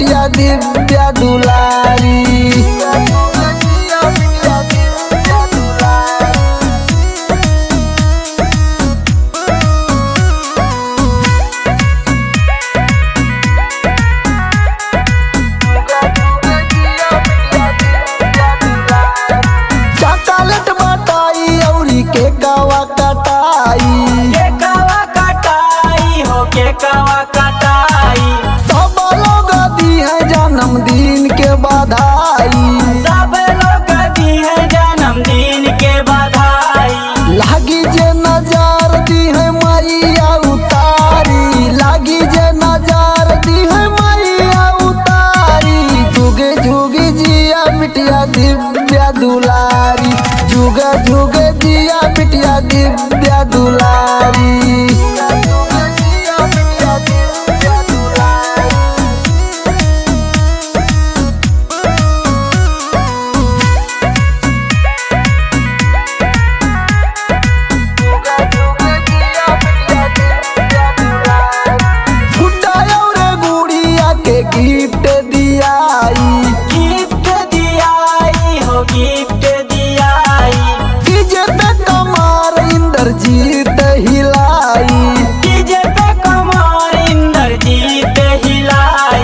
बिटिया दिव्या दुलारी। चॉकलेट बटाई औरी केकवा कटाई, केकवा कटाई हो केकवा कटाई। सब लोग दी है जन्मदिन के बधाई, सब लोग दी है जन्मदिन के बधाई। लागी जे नजार दी है मैया उतारी, लागी जे नजार दी है मैया उतारी। जुगे जुगे जिया बिटिया दिव्या दुलारी, जुगे जुगे जिया बिटिया दिव्या दुलारी। गिफ्ट दियाई, गिफ्ट दियाई हो गिफ्ट दियाई। डीजे पे कमर इंद्रजीत हिलाई, डीजे पे कमर इंद्रजीत हिलाई।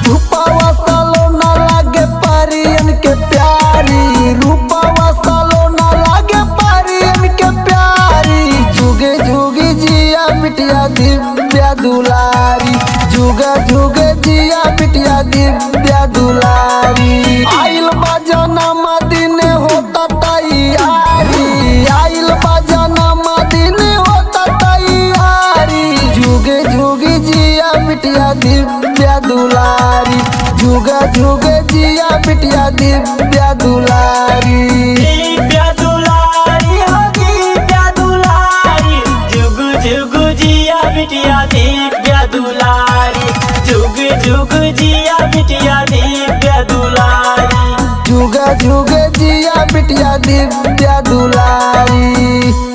रूपवा सलोना लागे परियन के प्यारी, रूपवा सलोना लागे परियन के प्यारी। जुगे जुगे जिया बिटिया दिव्या दुलारी, जुगे जुगे जिया बिटिया दिव्या दुलारी। आइल बा जन्मदिन होता तैयारी, आइल बा जन्मदिन होता तैयारी। जुगे जुगे जिया बिटिया दिव्या दुलारी, जुगे जुगे जिया बिटिया दिव्या दुलारी। दिव्या दुलारी हो दिव्या दुलारी, जुग जुग जिया बिटिया दिव्या दुलारी। जुग जुग जिया बिटिया दिव्या दुलारी, जुगे जुगे जिया बिटिया दिव्या दुलारी।